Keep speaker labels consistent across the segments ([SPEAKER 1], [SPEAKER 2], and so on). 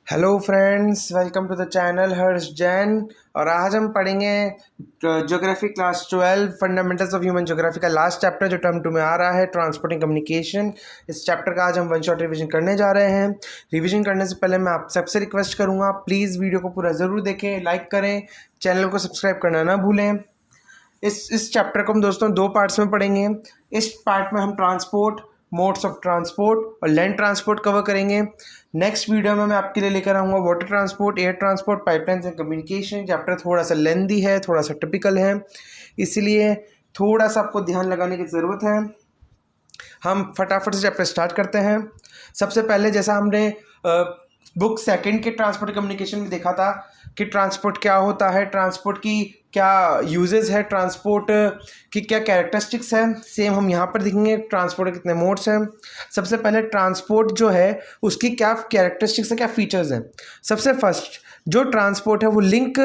[SPEAKER 1] Hello friends, welcome to the channel Harsh Jain. और आज हम पढ़ेंगे geography class 12 fundamentals of human geography का लास्ट चैप्टर जो टर्म 2 में आ रहा है, ट्रांसपोर्टिंग कम्युनिकेशन। इस चैप्टर का आज हम वन शॉट रिवीजन करने जा रहे हैं। रिवीजन करने से पहले मैं आप सबसे रिक्वेस्ट करूँगा, प्लीज़ वीडियो को पूरा ज़रूर देखें, लाइक करें, चैनल को सब्सक्राइब करना ना भूलें। इस चैप्टर को हम दोस्तों दो पार्ट्स में पढ़ेंगे। इस पार्ट में हम ट्रांसपोर्ट, मोड्स ऑफ ट्रांसपोर्ट और लैंड ट्रांसपोर्ट कवर करेंगे। नेक्स्ट वीडियो में मैं आपके लिए लेकर आऊँगा water transport, air transport, pipelines and communication. Chapter थोड़ा सा लेंदी है, थोड़ा सा टिपिकल है, इसलिए थोड़ा सा आपको ध्यान लगाने की ज़रूरत है। हम फटाफट से चैप्टर स्टार्ट करते हैं। सबसे पहले जैसा हमने बुक सेकंड के ट्रांसपोर्ट कम्युनिकेशन में देखा था कि ट्रांसपोर्ट क्या होता है, ट्रांसपोर्ट की क्या यूजेस है, ट्रांसपोर्ट की क्या कैरेक्टरिस्टिक्स है, सेम हम यहाँ पर देखेंगे ट्रांसपोर्ट के कितने मोड्स हैं। सबसे पहले ट्रांसपोर्ट जो है उसकी क्या कैरेक्टरिस्टिक्स है, क्या फीचर्स हैं। सबसे फर्स्ट जो ट्रांसपोर्ट है वो लिंक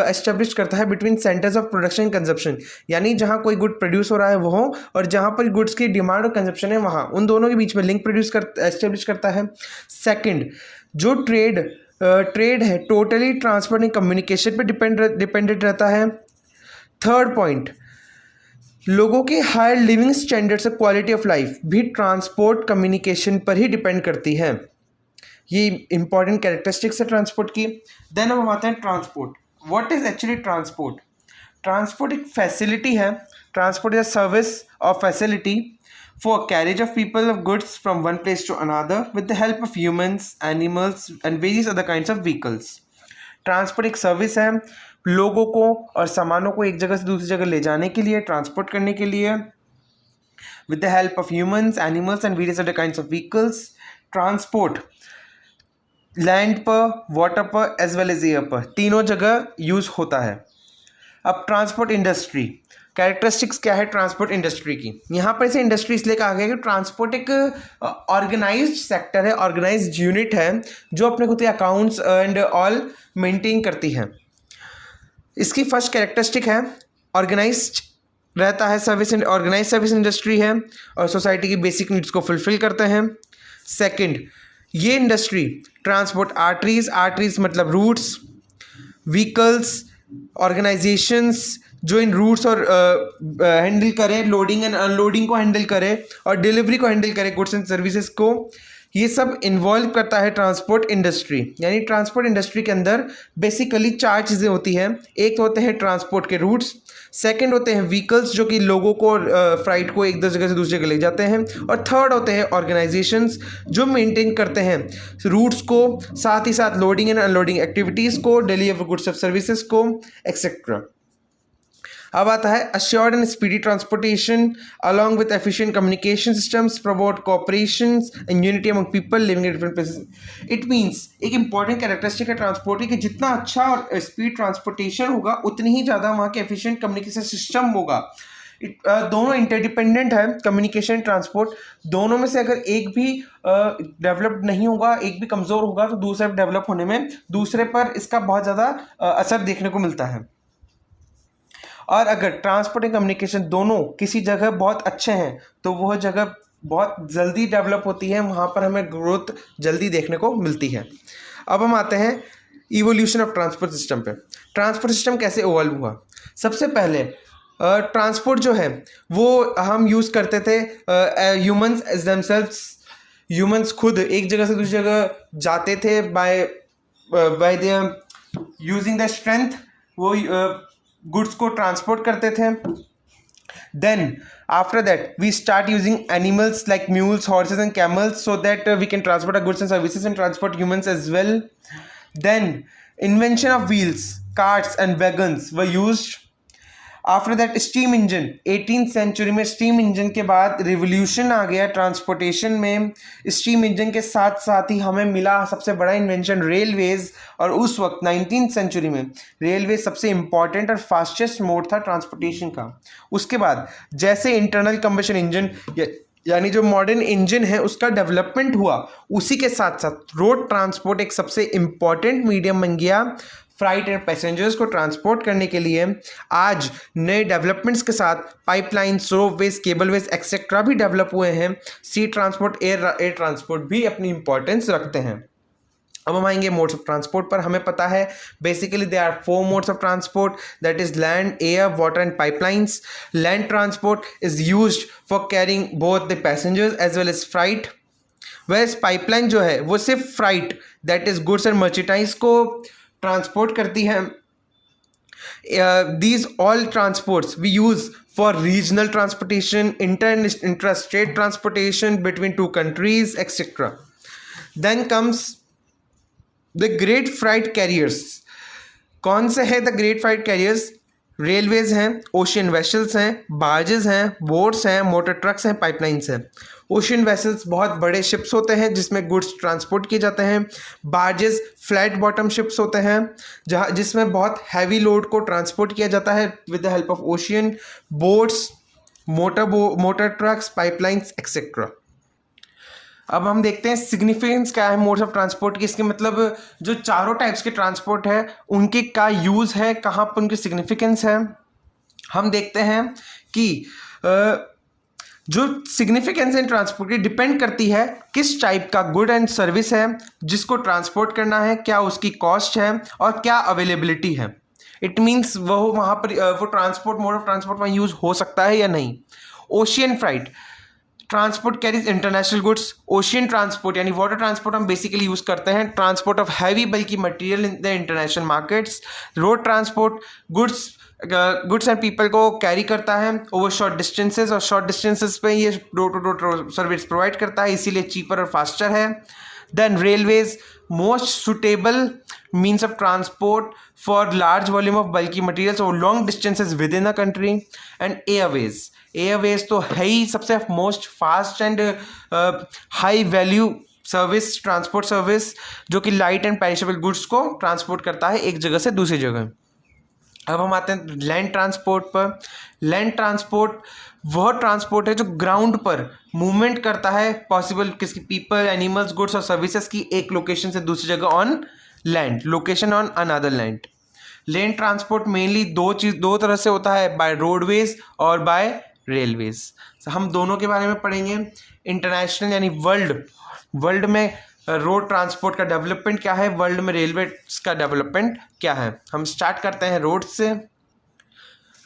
[SPEAKER 1] एस्टेब्लिश करता है between centres of production and consumption, यानी जहाँ कोई गुड प्रोड्यूस हो रहा है वो हो और जहाँ पर गुड्स की डिमांड और कंजप्शन है वहाँ, उन दोनों के बीच में लिंक एस्टेब्लिश करता है। सेकंड, जो ट्रेड है टोटली ट्रांसपोर्ट एंड कम्युनिकेशन पे डिपेंडेंट रहता है। थर्ड पॉइंट, लोगों के हायर लिविंग स्टैंडर्ड्स और क्वालिटी ऑफ लाइफ भी ट्रांसपोर्ट कम्युनिकेशन पर ही डिपेंड करती है। ये इंपॉर्टेंट कैरेक्टरिस्टिक्स है ट्रांसपोर्ट की। देन हम आते हैं transport. What is actually transport? Transport एक फैसिलिटी है। ट्रांसपोर्ट इज अ सर्विस और facility for carriage of people of goods from one place to another with the help of humans, animals and various other kinds of vehicles. Transport एक service है लोगों को और सामानों को एक जगह से दूसरी जगह ले जाने के लिए, ट्रांसपोर्ट करने के लिए, with the help of humans, animals and various other kinds of vehicles. Transport land पर, वाटर पर एज वेल एज एयर पर, तीनों जगह यूज होता है। अब ट्रांसपोर्ट इंडस्ट्री, कैरेक्टरिस्टिक्स क्या है ट्रांसपोर्ट इंडस्ट्री की? यहाँ पर इसे इंडस्ट्री इसलिए कहा गया कि ट्रांसपोर्ट एक ऑर्गेनाइज्ड सेक्टर है, ऑर्गेनाइज्ड यूनिट है जो अपने खुद के अकाउंट्स एंड ऑल मेंटेन करती है। इसकी फर्स्ट कैरेक्टरिस्टिक है ऑर्गेनाइज्ड रहता है, ऑर्गेनाइज सर्विस इंडस्ट्री है और सोसाइटी की बेसिक नीड्स को फुलफिल करते हैं। सेकंड, ये इंडस्ट्री ट्रांसपोर्ट आर्टरीज मतलब रूट्स, व्हीकल्स, ऑर्गेनाइजेशंस जो इन रूट्स और हैंडल करें, लोडिंग एंड अनलोडिंग को हैंडल करें और डिलीवरी को हैंडल करें, गुड्स एंड सर्विसेज को, ये सब इन्वॉल्व करता है ट्रांसपोर्ट इंडस्ट्री। यानी ट्रांसपोर्ट इंडस्ट्री के अंदर बेसिकली चार चीज़ें होती हैं। एक होते हैं ट्रांसपोर्ट के रूट्स, सेकंड होते हैं व्हीकल्स जो कि लोगों को फ्राइट को एक जगह से दूसरी जगह ले जाते हैं, और थर्ड होते हैं ऑर्गेनाइजेशंस जो मेंटेन करते हैं रूट्स को, साथ ही साथ लोडिंग एंड अनलोडिंग एक्टिविटीज़ को, डिलीवरी गुड्स ऑफ सर्विसेज को, एक्सेट्रा। अब आता है assured and speedy transportation along with efficient communication systems promote cooperations and unity among people living in different places. It means एक important characteristic है transport की कि जितना अच्छा और स्पीड ट्रांसपोर्टेशन होगा उतनी ही ज़्यादा वहाँ के एफिशिएंट कम्युनिकेशन सिस्टम होगा। दोनों इंटरडिपेंडेंट है, कम्युनिकेशन ट्रांसपोर्ट। दोनों में से अगर एक भी डेवलप्ड नहीं होगा, एक भी कमज़ोर होगा, तो दूसरे डेवलप होने में दूसरे पर इसका बहुत ज़्यादा असर देखने को मिलता है। और अगर ट्रांसपोर्ट एंड कम्युनिकेशन दोनों किसी जगह बहुत अच्छे हैं तो वह जगह बहुत जल्दी डेवलप होती है, वहाँ पर हमें ग्रोथ जल्दी देखने को मिलती है। अब हम आते हैं इवोल्यूशन ऑफ ट्रांसपोर्ट सिस्टम पे। ट्रांसपोर्ट सिस्टम कैसे इवॉल्व हुआ? सबसे पहले ट्रांसपोर्ट जो है वो हम यूज़ करते थे ह्यूमंस एज देमसेल्व्स। ह्यूमंस खुद एक जगह से दूसरी जगह जाते थे by their using the strength, वो गुड्स को ट्रांसपोर्ट करते थे। Then after that we start using animals like mules, horses and camels so that we can transport our goods and services and transport humans as well. Then invention of wheels, carts and wagons were used. After that steam engine, 18th century में steam engine के बाद revolution आ गया transportation में। Steam engine के साथ साथ ही हमें मिला सबसे बड़ा इन्वेंशन रेलवेज, और उस वक्त 19th सेंचुरी में रेलवे सबसे इंपॉर्टेंट और फास्टेस्ट मोड था ट्रांसपोर्टेशन का। उसके बाद जैसे इंटरनल कंबशन इंजन यानी जो मॉडर्न इंजन है उसका डेवलपमेंट हुआ, उसी के साथ साथ रोड ट्रांसपोर्ट एक सबसे इम्पॉर्टेंट मीडियम बन गया फ्राइट एंड पैसेंजर्स को ट्रांसपोर्ट करने के लिए। आज नए डेवलपमेंट्स के साथ पाइपलाइंस, रोपवेज, केबलवेज एक्सेट्रा भी डेवलप हुए हैं। सी ट्रांसपोर्ट, एयर ट्रांसपोर्ट भी अपनी इंपॉर्टेंस रखते हैं। अब हम आएंगे मोड्स ऑफ ट्रांसपोर्ट पर। हमें पता है basically they are 4 modes of transport, that is land, air, water and pipelines. Land transport is used for carrying both the passengers as well as freight, where pipeline जो है वो सिर्फ freight that is goods and merchandise को transport करती है। These all transports we use for regional transportation, intrastate transportation between two countries, etc. Then comes the great freight carriers. कौन से है the great freight carriers? Railways हैं, ocean vessels हैं, barges हैं, boats हैं, मोटर ट्रक्स हैं, pipelines हैं। Ocean vessels बहुत बड़े शिप्स होते हैं जिसमें गुड्स ट्रांसपोर्ट किए जाते हैं। बार्जेस फ्लैट बॉटम शिप्स होते हैं जहाँ जिसमें बहुत हैवी लोड को ट्रांसपोर्ट किया जाता है with the help of ocean. Boats, motor trucks, pipelines etcetera. अब हम देखते हैं सिग्निफिकेंस क्या है मोड्स ऑफ ट्रांसपोर्ट की। इसके मतलब जो चारों टाइप्स के ट्रांसपोर्ट है उनके क्या यूज़ है, कहाँ पर उनकी सिग्निफिकेंस है। हम देखते हैं कि जो सिग्निफिकेंस इन ट्रांसपोर्ट की डिपेंड करती है किस टाइप का गुड एंड सर्विस है जिसको ट्रांसपोर्ट करना है, क्या उसकी कॉस्ट है और क्या अवेलेबिलिटी है। इट मीन्स वो वहाँ पर वो ट्रांसपोर्ट मोड ऑफ ट्रांसपोर्ट वहाँ यूज़ हो सकता है या नहीं। Ocean freight transport carries international goods. Ocean transport यानी वाटर ट्रांसपोर्ट हम बेसिकली यूज करते हैं transport of heavy bulk material in the international markets. Road transport goods and people को कैरी करता है ओवर शॉर्ट डिस्टेंसेस, और शॉर्ट डिस्टेंसेस पे ये door to door service provide करता है, इसीलिए चीपर और फास्टर है। Then railways most suitable means of transport for large volume of bulky materials or long distances within a country. And airways तो है ही सबसे most fast and high value service, transport service जो कि light and perishable goods को transport करता है एक जगह से दूसरी जगह। अब हम आते हैं लैंड ट्रांसपोर्ट पर। लैंड ट्रांसपोर्ट वह ट्रांसपोर्ट है जो ग्राउंड पर मूवमेंट करता है पॉसिबल किसी पीपल, एनिमल्स, गुड्स और सर्विसेज की एक लोकेशन से दूसरी जगह on land, location on another land. Land transport mainly दो तरह से होता है, बाय रोडवेज और बाय रेलवेज। हम दोनों के बारे में पढ़ेंगे। इंटरनेशनल यानी वर्ल्ड में रोड ट्रांसपोर्ट का डेवलपमेंट क्या है, वर्ल्ड में रेलवे का डेवलपमेंट क्या है। हम स्टार्ट करते हैं रोड से।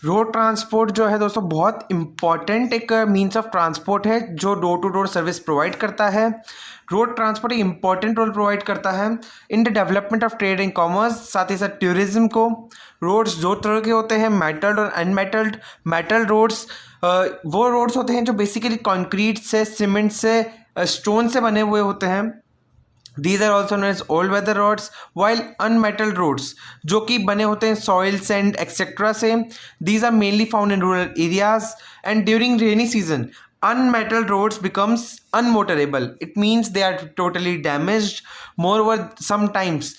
[SPEAKER 1] रोड ट्रांसपोर्ट जो है दोस्तों बहुत इंपॉर्टेंट एक मीन्स ऑफ ट्रांसपोर्ट है जो door to door service provide करता है। रोड ट्रांसपोर्ट एक इंपॉर्टेंट रोल प्रोवाइड करता है in the development of trade and commerce, साथ ही साथ टूरिज्म को। रोड्स दो तरह के होते हैं, मेटल्ड और अनमेटल्ड। मेटल रोड्स वो रोड्स होते हैं जो बेसिकली कंक्रीट से, सीमेंट से, स्टोन से बने हुए होते हैं। These are also known as all weather roads, while unmetalled roads जो कि बने होते हैं soil, sand, etc. से, these are mainly found in rural areas, and during rainy season unmetalled roads becomes unmotorable. It means they are totally damaged. Moreover, sometimes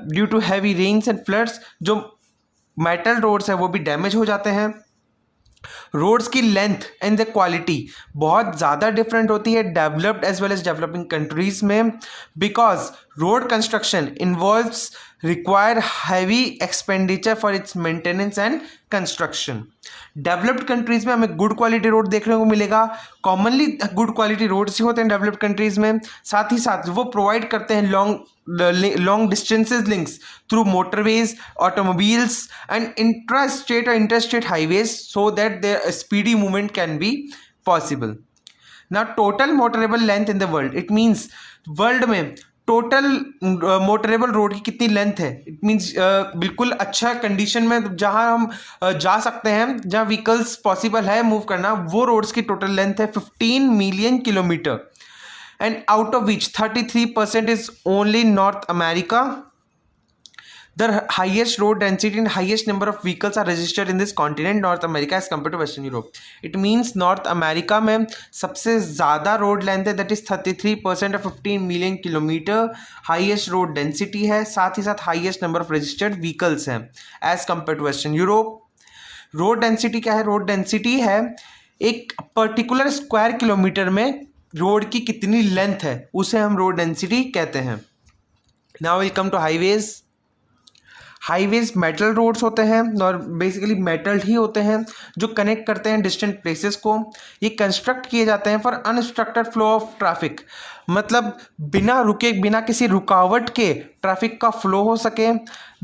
[SPEAKER 1] due to heavy rains and floods जो metal roads है वो भी damage हो जाते हैं। Roads की length and the quality बहुत ज़्यादा डिफरेंट होती है developed as well as developing countries में, because road construction involves require heavy expenditure for its maintenance and construction. Developed countries में हमें गुड क्वालिटी रोड देखने को मिलेगा, कॉमनली गुड क्वालिटी रोड्स ही होते हैं डेवलप्ड कंट्रीज में। साथ ही साथ वो प्रोवाइड करते हैं long distances links through motorways, automobiles and intrastate और interstate highways so that there speedy movement can be possible. Now total motorable length in the world, it means world में total motorable road की कितनी length है। It means बिल्कुल अच्छा condition में जहां हम जा सकते हैं, जहां व्हीकल्स पॉसिबल है मूव करना, वो रोड्स की टोटल लेंथ है 15 million kilometre, and out of which 33% is only north America. The highest road density and highest number of vehicles are registered in this continent, North America, as compared to Western Europe. It means North America में सबसे ज़्यादा road length है, that is 33% of 15 million kilometre, highest road density है, साथ ही साथ highest number of registered vehicles हैं as compared to Western Europe. Road density क्या है? रोड डेंसिटी है एक पर्टिकुलर स्क्वायर किलोमीटर में रोड की कितनी लेंथ है, उसे हम रोड डेंसिटी कहते हैं। Now we'll come to highways. Highways metal roads होते हैं और बेसिकली मेटल ही होते हैं जो कनेक्ट करते हैं डिस्टेंट प्लेसेस को। ये कंस्ट्रक्ट किए जाते हैं फॉर अनस्ट्रक्टेड फ्लो ऑफ ट्रैफिक, मतलब बिना रुके, बिना किसी रुकावट के ट्रैफिक का फ्लो हो सके।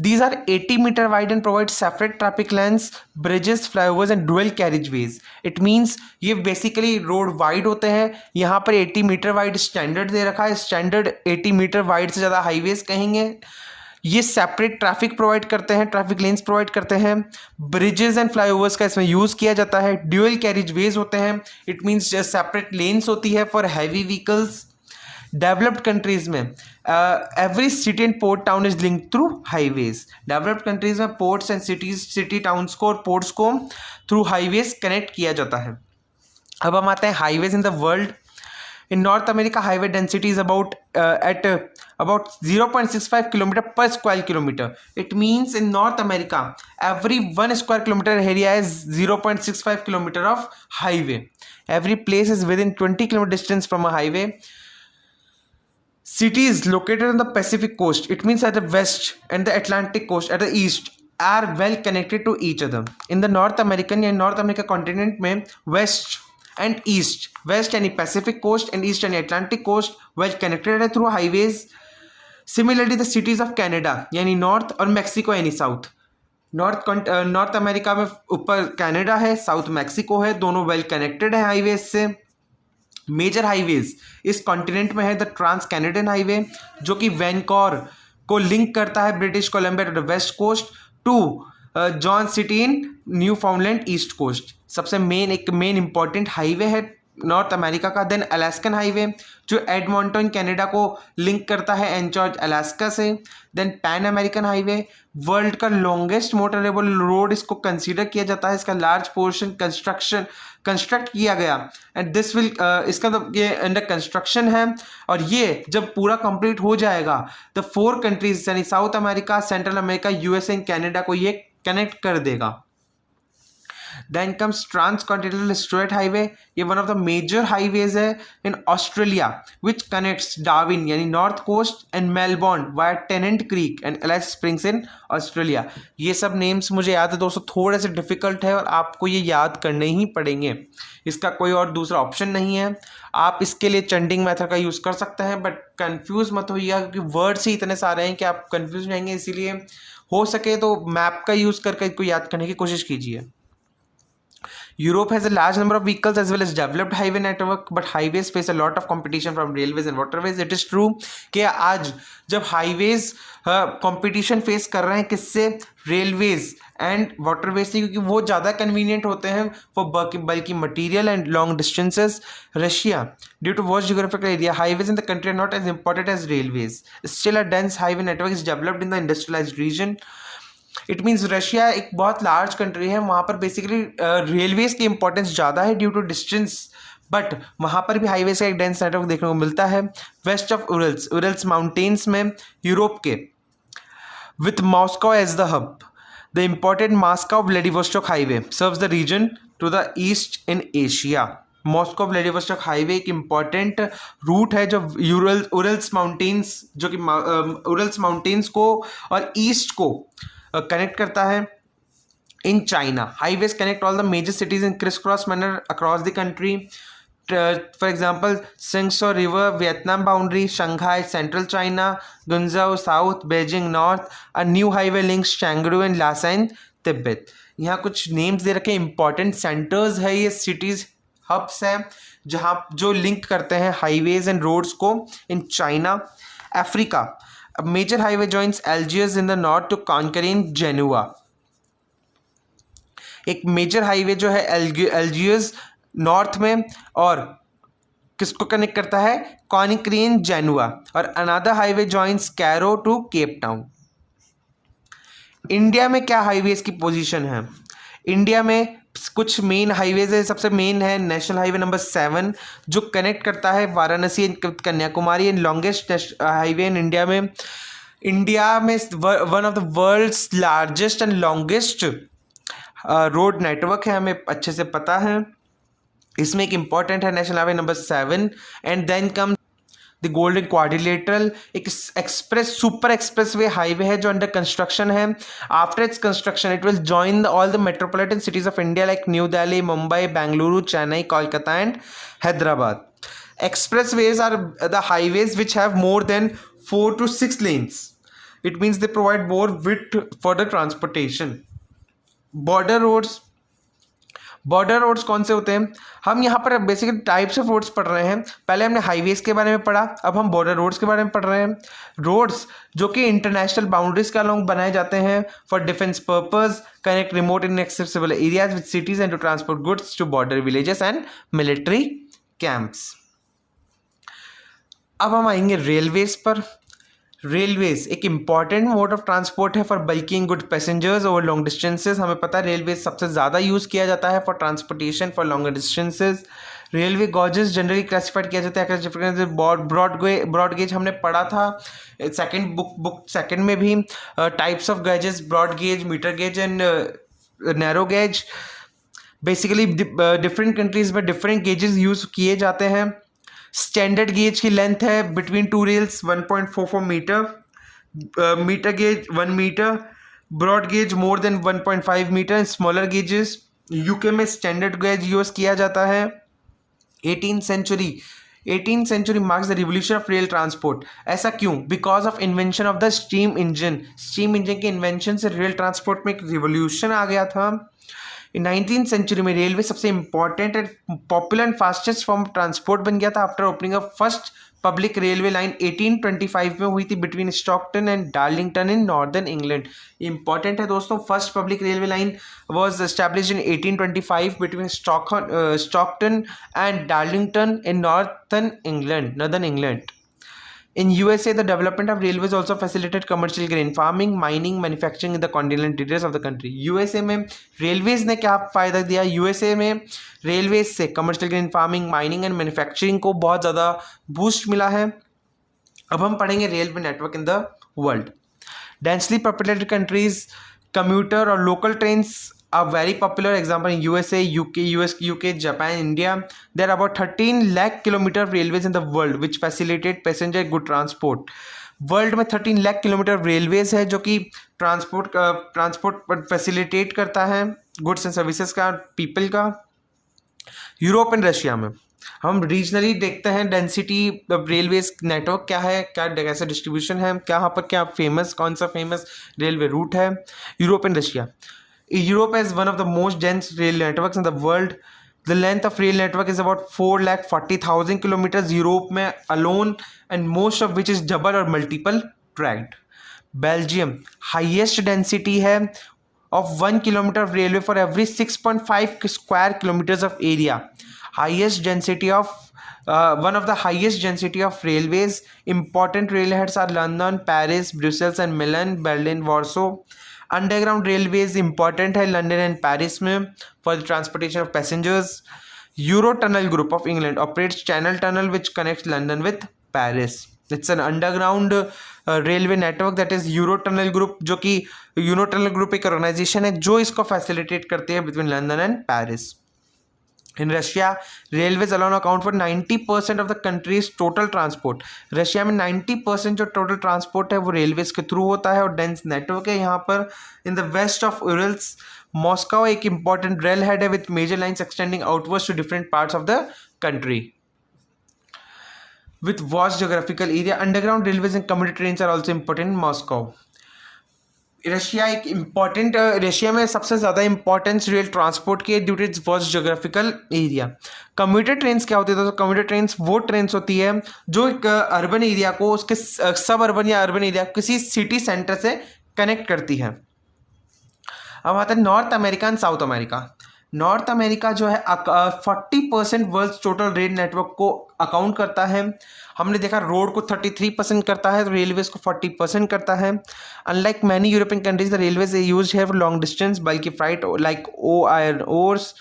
[SPEAKER 1] These are 80 metre wide and provide separate traffic lines, bridges, flyovers and dual carriageways. It means ये बेसिकली रोड वाइड होते हैं। यहाँ पर 80 मीटर वाइड स्टैंडर्ड दे रखा है, स्टैंडर्ड 80 मीटर वाइड से ज़्यादा हाईवेज कहेंगे। ये सेपरेट ट्रैफिक प्रोवाइड करते हैं, ट्रैफिक लेन्स प्रोवाइड करते हैं। ब्रिजेस एंड फ्लाईओवर्स का इसमें यूज़ किया जाता है। ड्यूअल कैरिज वेज होते हैं, इट मीन्स सेपरेट लेन्स होती है for heavy vehicles. Developed countries में every city and port town is link through highways. Developed countries में ports and cities, city towns को और पोर्ट्स को थ्रू हाईवेज कनेक्ट किया जाता है। अब हम आते हैं highways in the world. In North America, highway density is about 0.65 kilometer per square kilometer. It means in North America, every 1 square kilometer area is 0.65 kilometer of highway. Every place is within 20 kilometer distance from a highway. Cities located on the Pacific coast, it means at the west, and the Atlantic coast at the east, are well connected to each other. In the North America continent में west and east, west यानी Pacific coast and east यानी Atlantic coast well connected है through highways. Similarly the cities of Canada यानी north और Mexico यानी south. North America में ऊपर Canada है, साउथ मैक्सिको है, दोनों वेल कनेक्टेड है हाईवेज से। मेजर हाईवेज इस कॉन्टिनेंट में है द ट्रांस कैनेडियन हाईवे, जो कि वैनकूवर को लिंक करता है British Columbia to the west coast to John city in Newfoundland east coast. सबसे मेन इंपॉर्टेंट हाईवे है नॉर्थ अमेरिका का। देन अलास्कन हाईवे जो एडमॉन्टन कनाडा को लिंक करता है एंचॉर्ज अलास्का से। Then Pan American highway world का longest motorable road इसको कंसीडर किया जाता है। इसका लार्ज पोर्शन कंस्ट्रक्ट किया गया एंड दिस विल इसका ये अंडर कंस्ट्रक्शन है और ये जब पूरा कंप्लीट हो जाएगा द 4 कंट्रीज यानी south America, central America, USA and Canada को ये कनेक्ट कर देगा। Then comes Transcontinental Strait Highway. ये one of the major highways है in Australia, which connects Darwin यानी North Coast and Melbourne via Tennant Creek and Alice Springs in Australia. ये सब names मुझे याद है दोस्तों, थोड़े से difficult है और आपको ये याद करने ही पड़ेंगे। इसका कोई और दूसरा ऑप्शन नहीं है। आप इसके लिए चंडिंग मेथड का यूज़ कर सकते हैं, बट कंफ्यूज मत होइएगा क्योंकि वर्ड्स ही इतने सारे हैं कि आप कंफ्यूज रहेंगे। इसीलिए हो सके तो मैप का यूज़ करके इसको याद करने की कोशिश कीजिए। Europe has a large number of vehicles as well as developed highway network, but highways face a lot of competition from railways and waterways. It is true कि आज जब highways competition face कर रहे हैं किससे, railways and waterways से, क्योंकि वो ज़्यादा convenient होते हैं for bulky material and long distances. Russia, due to vast geographical area, highways in the country are not as important as railways. Still, a dense highway network is developed in the industrialized region. It means Russia एक बहुत large country है, वहाँ पर basically railways की importance ज़्यादा है due to distance, but वहाँ पर भी हाईवेज का एक डेंस नेटवर्क देखने को मिलता है। वेस्ट ऑफ उरल्स माउंटेन्स में यूरोप के, with Moscow as the hub, the important Moscow Vladivostok highway serves the region to the east in Asia. Moscow Vladivostok highway एक इम्पॉर्टेंट रूट है जो उरल्स माउंटेन्स, जो कि उरल्स माउंटेन्स को और ईस्ट को कनेक्ट करता है in China. Highways connect all the major cities in criss cross manner across the country. For example सिंगसो river Vietnam boundary, Shanghai central China, Guangzhou south, Beijing north. A new highway links Chengdu and Lhasa in Tibet. यहाँ कुछ names दे रखे, important centres है ये, cities hubs हैं जहाँ जो link करते हैं हाईवेज एंड रोड्स को in China. Africa, a major highway joins Algiers in the north to conquer in Genoa. एक मेजर हाईवे जो है एल्जियर्स नॉर्थ में और किसको कनेक्ट करता है, कॉनिक्री इन जेनुआ। और another highway joins Cairo to Cape Town. India में क्या हाईवेज की पोजीशन है? इंडिया में कुछ मेन हाईवेज है। सबसे मेन है नेशनल हाईवे नंबर 7 जो कनेक्ट करता है Varanasi Kanyakumari and longest highway in India में। इंडिया में one of the world's largest and longest road network है, हमें अच्छे से पता है। इसमें एक इम्पॉर्टेंट है national highway number 7 and then come the golden quadrilateral एक express super expressway highway है जो अंडर कंस्ट्रक्शन है. After its construction it will join all the metropolitan cities of India like New Delhi, Mumbai, Bengaluru, Chennai, Kolkata and Hyderabad. Expressways are the highways which have more than 4 to 6 lanes. It means they provide more width for the transportation. Border roads कौन से होते हैं? हम यहाँ पर basically types of roads पढ़ रहे हैं. पहले हमने हाईवेज के बारे में पढ़ा, अब हम बॉर्डर रोड्स के बारे में पढ़ रहे हैं. रोड्स जो कि इंटरनेशनल बाउंड्रीज के अलोंग बनाए जाते हैं for defence purpose, connect remote inaccessible areas with cities and to transport goods to border villages and military camps. अब हम आएंगे रेलवेज पर. रेलवेज एक इंपॉर्टेंट मोड ऑफ ट्रांसपोर्ट है for bulking good passengers over long distances. हमें पता है railways सबसे ज़्यादा यूज़ किया जाता है for transportation for longer distances. Railway gauges generally classified किया जाता है. ब्रॉड गेज हमने पढ़ा था सेकंड में भी. Types of gauges broad gauge, metre gauge and narrow gauge. Basically different countries में डिफरेंट गेजेस यूज़ किए जाते हैं. स्टैंडर्ड गेज की लेंथ है between two rails 1.44 metres. Metre gauge 1 metre. Broad gauge more than 1.5 metres. Smaller gauges UK में standard gauge use किया जाता है. 18th century marks the revolution of rail transport. ऐसा क्यों? Because of invention of the steam engine. Steam engine के invention से rail transport में एक रिवोल्यूशन आ गया था. इन 19th century में रेलवे सबसे important and popular and fastest form of transport बन गया था after opening of first public railway line 1825 में हुई थी between Stockton and Darlington in northern England. Important है दोस्तों. First public railway line was established in 1825 between Stockton and Darlington in northern England. In USA, the development of railways also facilitated commercial grain farming, mining, manufacturing in the continental areas of the country. USA में railways ने क्या फ़ायदा दिया? USA में railways से commercial grain farming, mining and manufacturing को बहुत ज़्यादा boost मिला है. अब हम पढ़ेंगे railway network in the world. Densely populated countries, commuter or local trains are very popular. Example in USA, UK, Japan, India. There are about 13 lakh kilometer of railways in the world which facilitate passenger good transport. World में 13 lakh kilometre railways है जो कि transport facilitate करता है goods and services का, people का. Europe and Russia में हम रीजनली देखते हैं डेंसिटी रेलवेज नेटवर्क क्या है, क्या कैसा डिस्ट्रीब्यूशन है, क्या यहाँ पर क्या फेमस, कौन सा फेमस रेलवे रूट है. Europe and Russia. Europe has one of the most dense rail networks in the world. The length of rail network is about 4,40,000 kilometers. Europe में alone, and most of which is double or multiple tracked. Belgium highest density है of 1 kilometer of railway for every 6.5 square kilometers of area. Highest density of one of the highest density of railways. Important railheads are London, Paris, Brussels and Milan, Berlin, Warsaw. Underground railways important है London and Paris में for the transportation of passengers. Euro tunnel group of England operates channel tunnel which connects London with Paris. It's an underground railway network that is euro tunnel group, जो कि euro tunnel group एक organisation है जो इसको facilitate करती है between London and Paris. In Russia railways alone account for 90% of the countries total transport. Russia में 90% जो टोटल ट्रांसपोर्ट है वो रेलवेज के थ्रू होता है और डेंस नेटवर्क है यहाँ पर. In the west of Urals Moscow एक इंपॉर्टेंट रेल हेड है with major lines extending outwards to different parts of the country. With vast geographical area, underground railways and commuter trains are also important in Moscow. Russia एक important Russia में सबसे ज़्यादा importance rail transport की है due to its vast geographical area. Commuter trains क्या होती है? तो कम्यूटर ट्रेन्स वो ट्रेन्स होती है जो एक अर्बन एरिया को उसके सब अर्बन या अर्बन एरिया को किसी सिटी सेंटर से कनेक्ट करती है. अब आता है north America and south America. North America जो है 40% वर्ल्ड टोटल रेल नेटवर्क को अकाउंट करता है. हमने देखा रोड को 33% करता है तो रेलवेज को 40% करता है. Unlike many European countries the railways use है for long distance bulk freight like iron ores,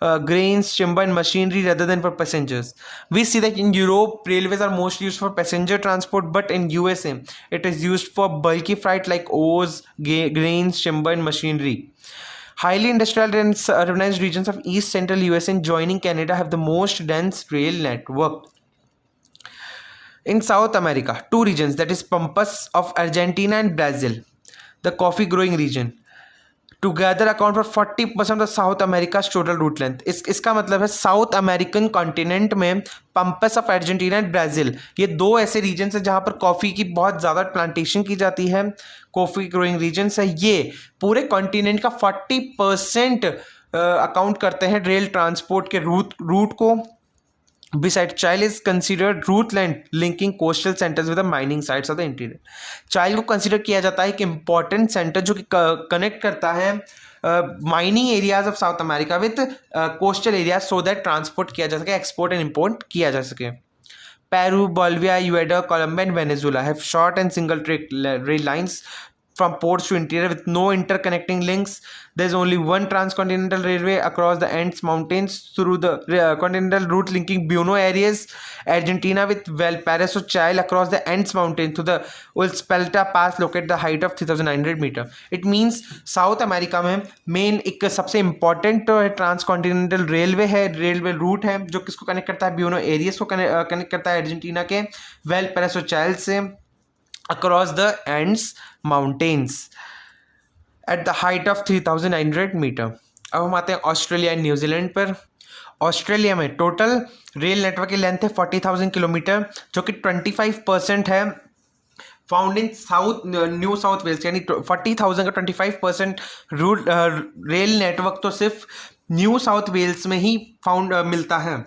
[SPEAKER 1] grains, timber and machinery rather than for passengers. We see that in Europe railways are mostly used for passenger transport, but in USA it is used for bulky freight like ores, grains, timber and machinery. Highly industrial and urbanized regions of East Central USA and joining Canada have the most dense rail network. In South America, two regions, that is Pampas of Argentina and Brazil, the coffee growing region, together account for 40% of South America total route length. इसका मतलब है South American continent में Pampas of Argentina and Brazil, ये दो ऐसे regions हैं जहाँ पर कॉफ़ी की बहुत ज़्यादा प्लांटेशन की जाती है, कॉफ़ी ग्रोइंग रीजन्स है। ये पूरे कॉन्टिनेंट का 40% अकाउंट करते हैं रेल ट्रांसपोर्ट के रूट को। Besides, Chile is considered route length linking coastal centers with the mining sites of the interior. Chile को consider किया जाता है कि important center जो कि connect करता है mining areas of South America with coastal areas so that transport किया जा सके, export and import किया जा सके। Peru, Bolivia, Ecuador, Colombia and Venezuela have short and single track rail lines from ports to interior with no interconnecting links. There is only one transcontinental railway across the Andes Mountains through the continental route linking Buenos Aires, Argentina with Valparaiso, Chile across the Andes Mountains to the Uspallata Pass located at the height of 3,900 metres. It means South America में main एक सबसे important transcontinental railway है, railway route है जो किसको connect करता है, buono areas को कनेक्ट करता है अर्जेंटीना के वेलपैरासो चाइल से across the Andes Mountains at the height of 3,900 metres. अब हम आते हैं ऑस्ट्रेलिया एंड न्यूजीलैंड पर। ऑस्ट्रेलिया में टोटल रेल नेटवर्क की लेंथ है 40,000 किलोमीटर, जो कि 25% है found in south New South Wales, यानी 40,000 का 25% रूट रेल नेटवर्क तो सिर्फ न्यू साउथ वेल्स में ही फाउंड मिलता है,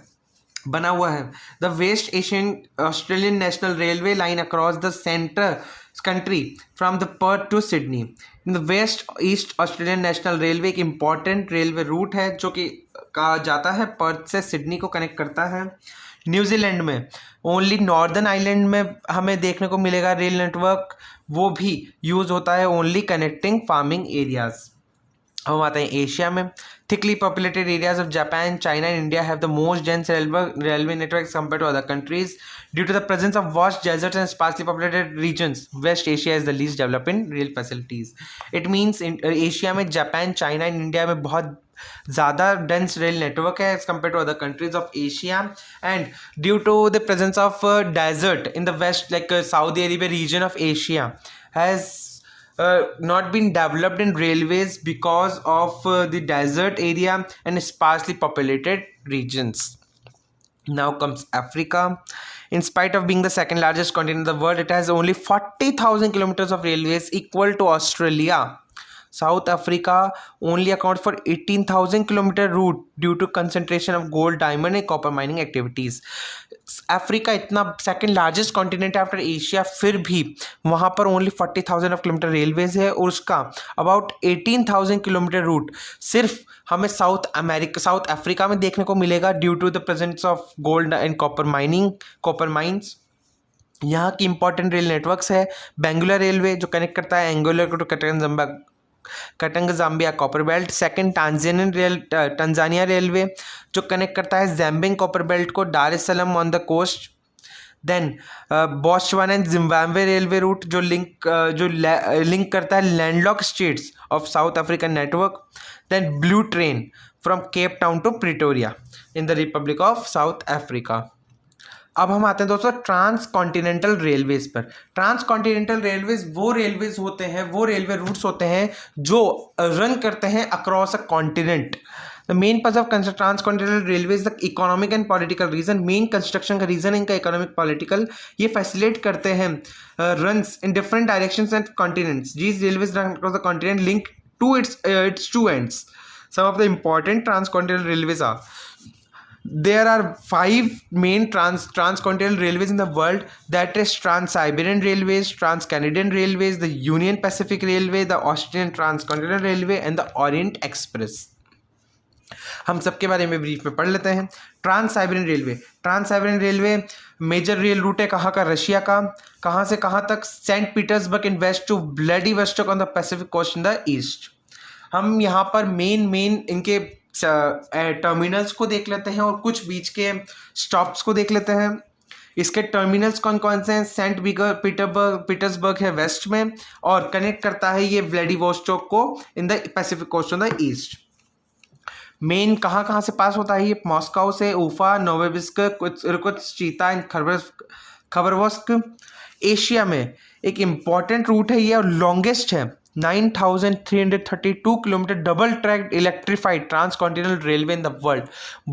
[SPEAKER 1] बना हुआ है। The west Asian Australian national railway line across the centre country from the Perth to Sydney. In the west east Australian national railway एक important railway route है जो कि कहा जाता है पर्थ से सिडनी को कनेक्ट करता है। न्यूजीलैंड में ओनली नॉर्दर्न आइलैंड में हमें देखने को मिलेगा रेल नेटवर्क, वो भी यूज़ होता है ओनली कनेक्टिंग फार्मिंग एरियाज। हम आते हैं एशिया में। Thickly populated areas of Japan, China and India have the most dense railway networks compared to other countries due to the presence of vast deserts and sparsely populated regions. West Asia is the least developed in rail facilities. It means Asia में Japan, China and India में बहुत ज़्यादा dense rail network है as compare to other countries of Asia, and due to the presence of desert in the west like Saudi Arabia region of Asia has not been developed in railways because of the desert area and sparsely populated regions. Now comes Africa. In spite of being the second largest continent in the world, it has only 40,000 kilometers of railways equal to Australia. South Africa only accounts for 18,000 kilometer route due to concentration of gold, diamond and copper mining activities. Africa इतना second largest continent after Asia, फिर भी वहाँ पर only 40,000 of kilometre railways है और उसका about 18,000 kilometre root सिर्फ हमें साउथ अफ्रीका में देखने को मिलेगा due to the presence of gold and copper mines. यहाँ की इंपॉर्टेंट रेल नेटवर्क्स है बेंगुला रेलवे जो कनेक्ट करता है Angola to Katanga Zambia copper belt. Second Tanzania railway जो कनेक्ट करता है जैम्बिंग कॉपर बेल्ट को Dar es Salaam on the coast. Then Botswana and Zimbabwe railway route जो link करता है landlock states of South African network. Then Blue Train from Cape town to Pretoria in the republic of South Africa. अब हम आते हैं दोस्तों transcontinental railways पर। Transcontinental railways वो रेलवेज होते हैं, वो रेलवे रूट्स होते हैं जो रन करते हैं across a continent. The main purpose of transcontinental railways the economic and political reason, main construction का रीजन इनका इकोनॉमिक पॉलिटिकल, ये फैसिलिटेट करते हैं runs in different directions and continents. These railways run across the continent link to its two ends. Some of the important transcontinental railways are there are 5 main transcontinental railways in the world, that is Trans-Siberian Railways, Trans-Canadian Railways, the Union Pacific Railway, the Austrian Transcontinental Railway and the Orient Express. हम सबके बारे में brief में पढ़ लेते हैं। Trans Siberian railway major rail route है कहाँ का, रशिया का। कहाँ से कहाँ तक, Saint Petersburg in west to Vladivostok on the Pacific coast in the east. हम यहाँ पर मेन इनके टर्मिनल्स को देख लेते हैं और कुछ बीच के स्टॉप्स को देख लेते हैं। इसके टर्मिनल्स कौन कौन से हैं, सेंट पीटर्सबर्ग है वेस्ट में और कनेक्ट करता है ये व्लादिवोस्टोक को in the Pacific coast on the east. Main कहाँ से पास होता है ये, मॉस्को से, Ufa, Novosibirsk, Irkutsk, Chita and Khabarovsk Asia में एक इम्पॉर्टेंट रूट है ये और लॉन्गेस्ट है। 9,332 kilometre double track electrified trans continental railway in the world.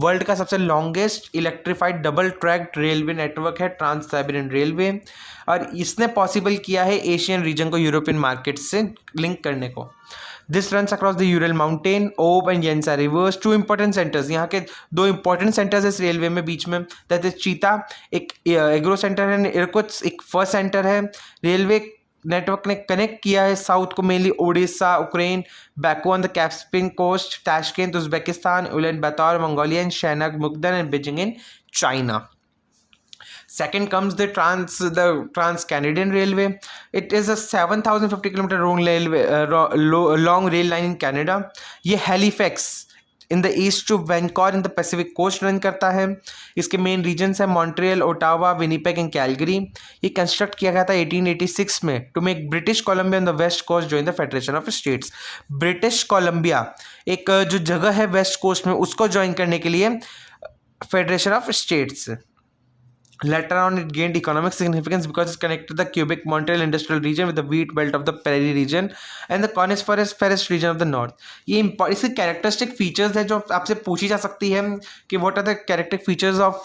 [SPEAKER 1] World का सबसे longest electrified double track railway network है ट्रांस साइबेरियन रेलवे, और इसने पॉसिबल किया है एशियन रीजन को यूरोपियन मार्केट से लिंक करने को। This runs across the Ural mountain, Ob and Yenisei rivers. Two important centres, यहाँ के दो इंपॉर्टेंट सेंटर्स इस रेलवे में बीच में, दैट इज चीता एक एग्रो सेंटर है, इरकुत्स्क एक फर्स्ट सेंटर है। रेलवे नेटवर्क ने कनेक्ट किया है साउथ को mainly Odessa, Ukraine, Baku on the Caspian coast, Tashkent Uzbekistan, Ulan Bator Mongolia and Shenyang Mukden and Beijing in China. Second comes the Trans-Canadian Railway. It is a 7,050 kilometre long rail line in Canada. ये Halifax in the east to Vancouver in the Pacific coast run करता है. इसके main regions है Montreal, Ottawa, Winnipeg and Calgary. ये construct किया गया था 1886 में to make British Columbia in the west coast join the federation of states. British Columbia एक जो जगह है वेस्ट कोस्ट में उसको ज्वाइन करने के लिए federation of states. Later on, it gained economic significance because it's connected to the Quebec Montreal industrial region with the wheat belt of the Prairie region and the coniferous region of the north. ये इसके characteristic features है जो आपसे पूछी जा सकती है कि what are the characteristic features of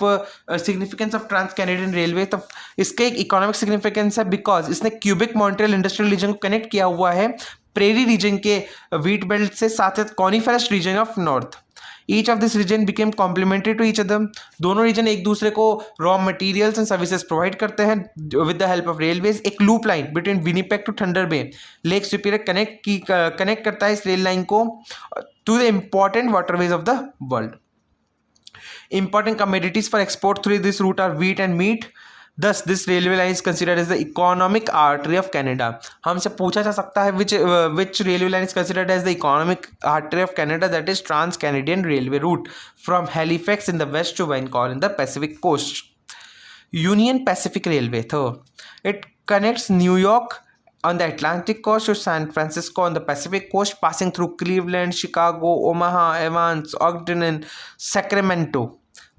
[SPEAKER 1] significance of trans Canadian railway. तो इसका एक इकोनॉमिक सिग्निफिकेंस है बिकॉज इसने क्यूबिक मॉन्ट्रियल इंडस्ट्रियल रीजन को कनेक्ट किया हुआ है प्रेरी रीजन के व्हीट बेल्ट से, साथ साथ coniferous region of north. Each of this region became complementary to each other. दोनों रीजन एक दूसरे को raw materials and services provide करते हैं with the help of railways. एक loop line between Winnipeg to Thunder Bay Lake Superior connect करता है इस रेल लाइन को to the important waterways of the world. Important commodities for export through this route are wheat and meat. Thus, this railway line is considered as the economic artery of Canada. हमसे पूछा जा सकता है which railway line is considered as the economic artery of Canada, that is Trans-Canadian Railway route from Halifax in the west to Vancouver in the Pacific coast. Union Pacific Railway, third. It connects New York on the Atlantic coast to San Francisco on the Pacific coast, passing through Cleveland, Chicago, Omaha, Evans, Ogden and Sacramento.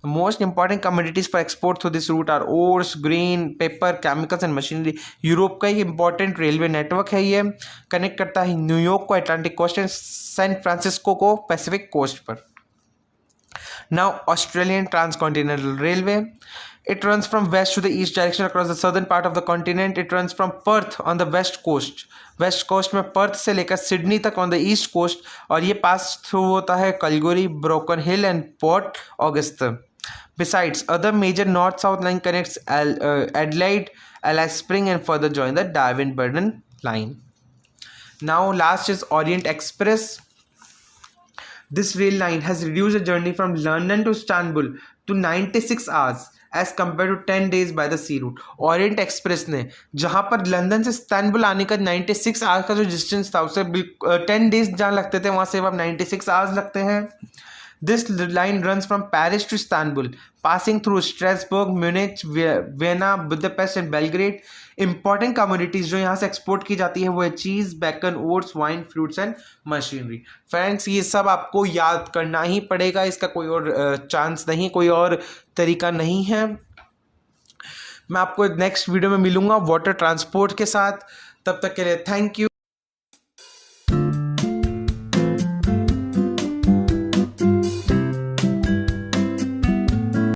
[SPEAKER 1] The most important commodities for export through this route are ores, grain, paper, chemicals and machinery. Europe का एक important railway network है. ये connect करता है New York को Atlantic coast and San Francisco को Pacific coast पर. Now, Australian Transcontinental Railway. It runs from west to the east direction across the southern part of the continent. It runs from Perth on the west coast. West coast में Perth से लेकर Sydney तक on the east coast, और ये पास through होता है Kalgoorlie, Broken Hill and Port Augusta. Besides, other major north-south line connects Adelaide, Alice Spring and further join the Darwin-Burton line. Now last is Orient Express. This rail line has reduced the journey from London to Istanbul to 96 hours as compared to 10 days by the sea route. Orient Express ने जहाँ पर London से Istanbul आने का 96 hours का जो distance था उसे 10 डेज जहाँ लगते थे वहाँ से अब 96 आवर्स लगते हैं. This line runs from Paris to Istanbul, passing through Strasbourg, Munich, Vienna, Budapest and Belgrade. Important commodities जो यहाँ से एक्सपोर्ट की जाती है वो है cheese, bacon, oats, wine, fruits and machinery. Friends, ये सब आपको याद करना ही पड़ेगा, इसका कोई और चांस नहीं, कोई और तरीका नहीं है. मैं आपको नेक्स्ट वीडियो में मिलूंगा वाटर ट्रांसपोर्ट के साथ. तब तक के लिए थैंक यू.